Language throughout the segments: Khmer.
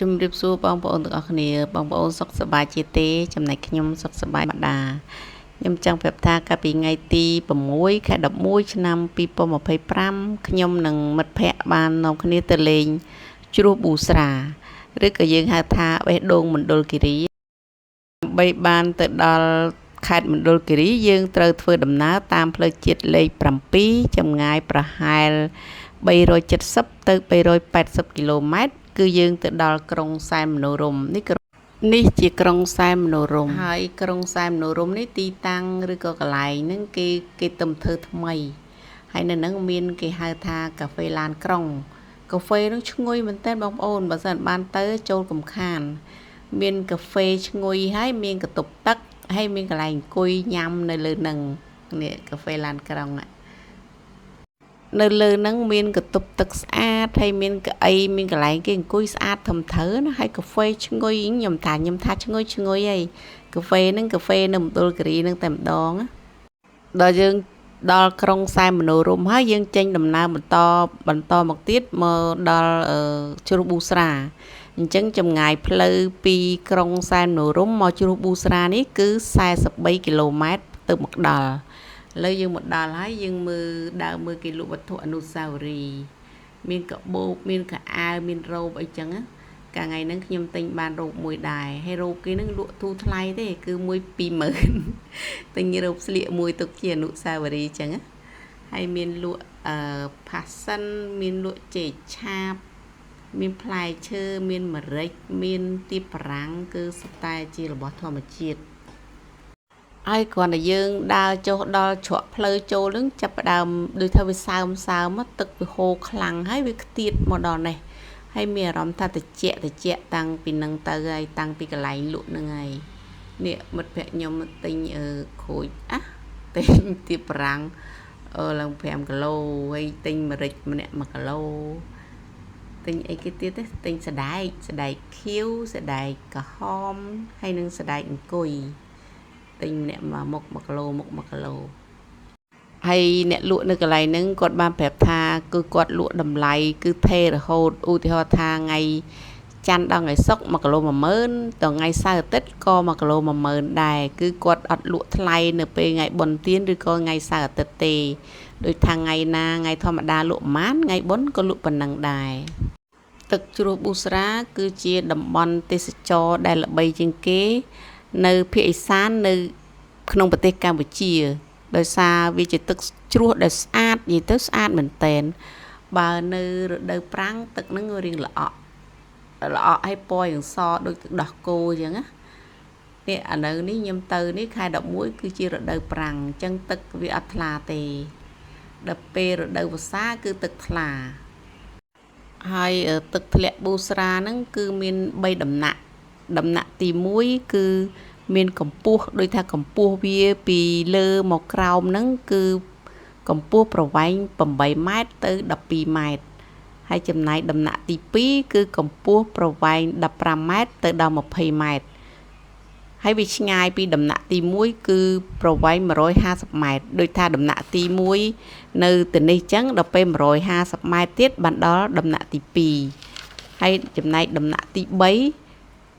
ជំរាបសួរបងប្អូនទាំងអស់គ្នាបងប្អូនសុខសប្បាយជាទេចំណែកខ្ញុំសុខសប្បាយម្ដាខ្ញុំចង់ប្រាប់ថាកាលពីថ្ងៃទី6ខែ11ឆ្នាំ2025ខ្ញុំនិងមិត្តភ័ក្តិបាននាំគ្នាទៅលេងជ្រោះប៊ូស្រាឬក៏យើងហៅថាបេះដូងមណ្ឌលគិរីដើម្បីបានទៅដល់ខេត្តមណ្ឌលគិរីយើងត្រូវធ្វើដំណើរតាមផ្លូវជាតិលេខ7ចម្ងាយប្រហែល370ទៅ380គីឡូម៉ែត្រគឺយើងទៅដល់ក្រុងសែនមនោរម្យនេះជាក្រុងសែនមនោរម្យហើយក្រុងសែនមនោរម្យនេះទីតាំងឬក៏កន្លែងហ្នឹងគេទំធ្វើថ្មីហើយនៅហ្នឹងមានគេហៅថាកាហ្វេឡានក្រុងកាហ្វេហ្នឹងឈ្ងុយមែនតើបងប្អូនបើសិនបានទៅចូលកំខានមានកាហ្វេឈ្ងុយហើយមានកន្ទប់ទឹកហើយមានកន្លែងអង្គុយញ៉ាំនៅលើហ្នឹងនេះកាហ្វេឡានក្រុងនៅលើហ្នឹងមានកន្ទប់ទឹកស្អាតហើយមានកៅអីមានកន្លែងគេអង្គុយស្អាតធំធើណាហើយកាហ្វេឈ្ងុយខ្ញុំថាឈ្ងុយហីកាហ្វេហ្នឹងកាហ្វេនៅមណ្ឌលគិរីហ្នឹងតែម្ដងដល់យើងដល់ក្រុងសែនមនោរម្យហើយយើងចេញដំណើរបន្តមកទៀតមកដល់ជ្រោះប៊ូស្រាអញ្ចឹងចម្ងាយផ្លូវពីក្រុងសែនមនោរម្យមកជ្រោះប៊ូស្រានេះគឺ43គីឡូម៉ែត្រទៅមកដល់ឥឡូវយើងមកដល់ហើយយើងដើរមើលគេលក់វត្ថុអនុស្សាវរីយ៍មានកាបូបមានកៅអៅមានរ៉ូបអីចឹងណាកាលថ្ងៃហ្នឹងខ្ញុំទិញបានរ៉ូបមួយដែរហើយរ៉ូបគេហ្នឹងលក់ទូថ្លៃទេគឺមួយ20000ទិញរ៉ូបស្លៀកមួយទុកជាអនុស្សាវរីយ៍ចឹងណាហើយមានលក់ផាសិនមានលក់ចេកឆាបមានផ្លែឈើមានម្រេចមានទៀបបារាំងគឺសុទ្ធតែជារបស់ធម្មជាតិហើយគ្រាន់តែយើងដើរចុះដល់ច្រកផ្លូវចូលនឹងចាប់ផ្ដើមដូចថាវាសើមទឹកវាហូរខ្លាំងហើយវាខ្ទាតមកដល់នេះហើយមានអារម្មណ៍ថាត្រជាក់តាំងពីនឹងទៅហើយតាំងពីកន្លែងលក់នឹងហើយនេះមិត្តភក្តិខ្ញុំទិញក្រូចទិញទៀបបារាំងឡើង5គីឡូហើយទិញម្រេចម្នាក់1គីឡូទិញអីគេទៀតទេទិញសដែកខៀវសដែកក្រហមហើយនឹងសដែកអង្គុយទិញម្នាក់1មុខ1គីឡូមុខ1គីឡូហើយអ្នកលក់នៅកន្លែងហ្នឹងគាត់បានប្រាប់ថាគឺគាត់លក់តម្លៃគឺថេររហូតឧទាហរណ៍ថាថ្ងៃច័ន្ទដល់ថ្ងៃសុក្រ1គីឡូ10000ដល់ថ្ងៃសៅរ៍អាទិត្យក៏1គីឡូ10000ដែរគឺគាត់អត់លក់ថ្លៃនៅពេលថ្ងៃបុណ្យទានឬក៏ថ្ងៃសៅរ៍អាទិត្យទេដូចថាថ្ងៃណាថ្ងៃធម្មតាលក់ប៉ុន្មានថ្ងៃបុណ្យក៏លក់ប៉ុណ្ណឹងដែរទឹកជ្រោះប៊ូស្រាគឺជាតំបន់ទេសចរដែលល្បីជាងគេនៅភូមិឦសាននៅក្នុងប្រទេសកម្ពុជាដោយសារវាជាទឹកជ្រោះដែលស្អាតនិយាយទៅស្អាតមែនតែនបើនៅរដូវប្រាំងទឹកហ្នឹងរៀងល្អក់ឲ្យពណ៌យ៉ាងសដូចទឹកដោះគោអញ្ចឹងណានេះឥឡូវនេះខ្ញុំទៅនេះខែ11គឺជារដូវប្រាំងអញ្ចឹងទឹកវាអត់ថ្លាទេដល់ពេលរដូវវស្សាគឺទឹកថ្លាហើយទឹកធ្លាក់ប៊ូស្រាហ្នឹងគឺមាន3ដំណាក់ទី1គឺមានកម្ពស់ដូចថាកម្ពស់វាពីលើមកក្រោមហ្នឹងគឺកម្ពស់ប្រវែង8ម៉ែត្រទៅ12ម៉ែត្រហើយចំណែកដំណាក់ទី2គឺកម្ពស់ប្រវែង15ម៉ែត្រទៅដល់20ម៉ែត្រហើយវាឆ្ងាយពីដំណាក់ទី1គឺប្រវែង150ម៉ែត្រដូចថាដំណាក់ទី1នៅទៅនេះចឹងដល់ពេល150ម៉ែត្រទៀតបានដល់ដំណាក់ទី2ហើយចំណែកដំណាក់ទី3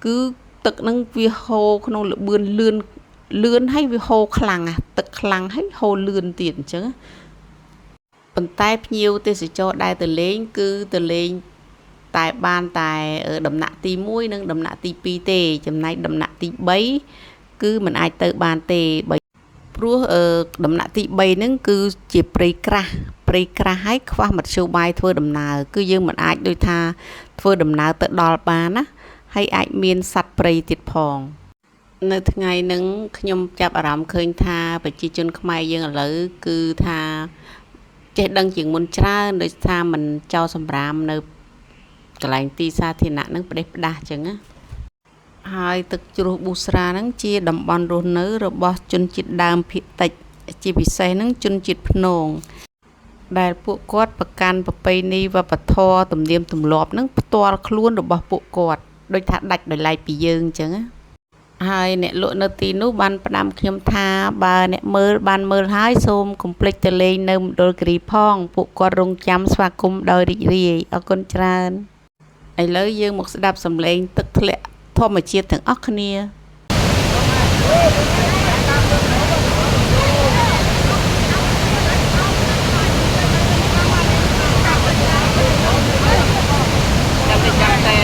គឺទឹកនឹងវាហូរក្នុងល្បឿនលឿនហើយវាហូរខ្លាំងទឹកខ្លាំងហើយហូរលឿនទៀតអញ្ចឹងប៉ុន្តែភ្ញៀវទេសចរដែលទៅលេងគឺទៅលេងតែបានតែដំណាក់ទី1និងដំណាក់ទី2ទេចំណែកដំណាក់ទី3គឺមិនអាចទៅបានទេព្រោះដំណាក់ទី3ហ្នឹងគឺជាព្រៃក្រាស់ហើយខ្វះមធ្យោបាយធ្វើដំណើរគឺយើងមិនអាចដូចថាធ្វើដំណើរទៅដល់បានណាហើយអាចមានសត្វព្រៃទៀតផងនៅថ្ងៃហ្នឹងខ្ញុំចាប់អារម្មណ៍ឃើញថាប្រជាជនខ្មែរយើងឥឡូវគឺថាចេះដឹងជាងមុនច្រើនដោយថាមិនចោលសម្រាមនៅកន្លែងទីសាធារណៈហ្នឹងផ្ដេសផ្ដាសចឹងណាហើយទឹកជ្រោះប៊ូស្រាហ្នឹងជាតំបន់រស់នៅរបស់ជនជាតិដើមភាគតិចជាពិសេសហ្នឹងជនជាតិព្នងដែលពួកគាត់ប្រកាន់ប្រពៃណីវប្បធម៌ទំនៀមទម្លាប់ហ្នឹងផ្ទាល់ខ្លួនរបស់ពួកគាត់ដូចថាដាច់ដោយឡែកពីយើងអញ្ចឹងណាហើយអ្នកលក់នៅទីនោះបានផ្ដាំខ្ញុំថាបើអ្នកបានមើលហើយសូមកុំភ្លេចទៅលេងនៅមណ្ឌលគិរីផងពួកគាត់រងចាំស្វាគមន៍ដោយរីករាយអរគុណច្រើន ឥឡូវយើងមកស្ដាប់សំឡេងទឹកធ្លាក់ធម្មជាតិទាំងអស់គ្នាចាំតែ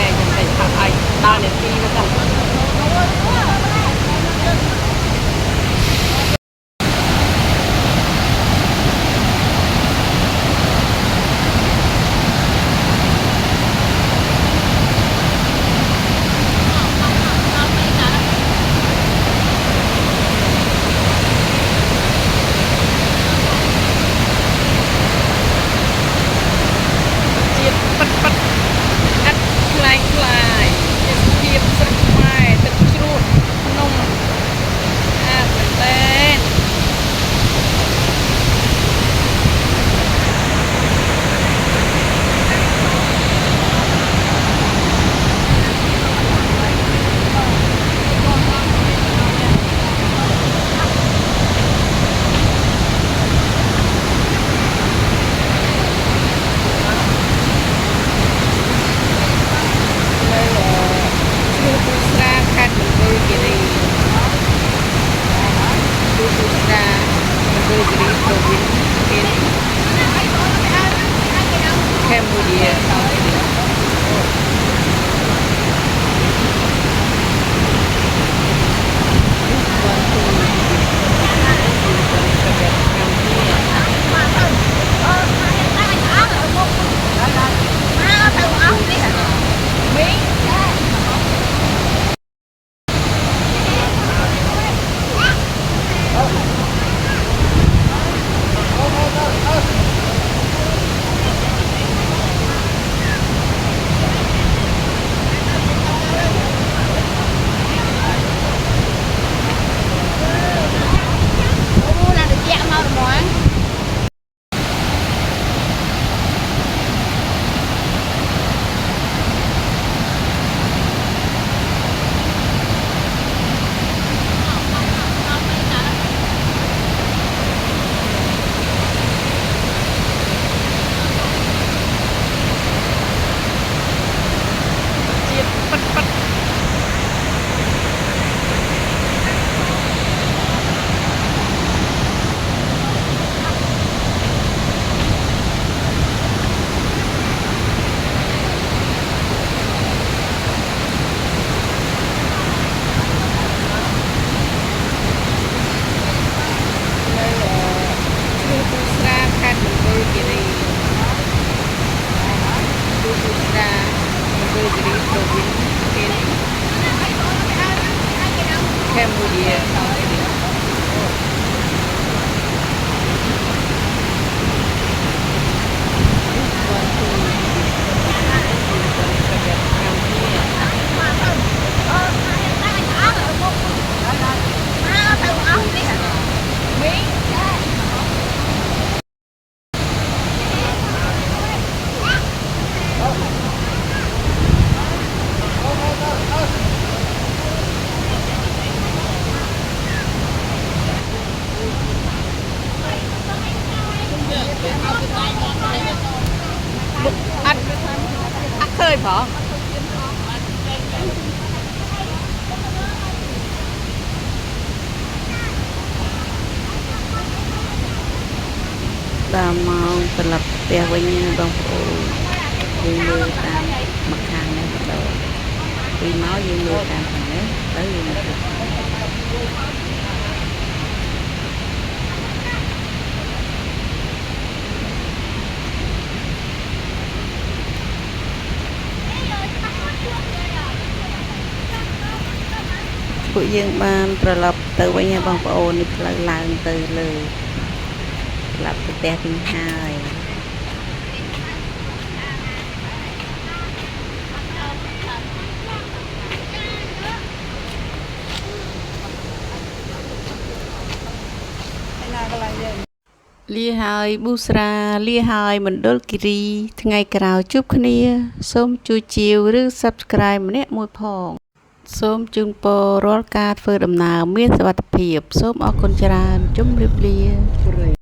ថាឲ្យដល់នាទីមកដល់Cambodia ឃើញផងដល់មកត្រឡប់ផ្ទះវិញបងប្អូនយើងមើលតាមម្ខាងនេះម្ដងពីមកយើងមើលតាមខាងនេះទៅយើងមើលពួកយើងបានត្រឡប់ទៅវិញហើយបងប្អូននេះផ្លូវឡើងទៅលើត្រឡប់ទៅផ្ទះវិញហើយលាហើយប៊ូស្រាលាហើយមណ្ឌលគិរីថ្ងៃក្រោយជួបគ្នាសូមជួយជាវឬ Subscribe ម្នាក់មួយផងសូមជូនពររាល់ការធ្វើដំណើរមានសុវត្ថិភាពសូមអរគុណច្រើនជម្រាបលា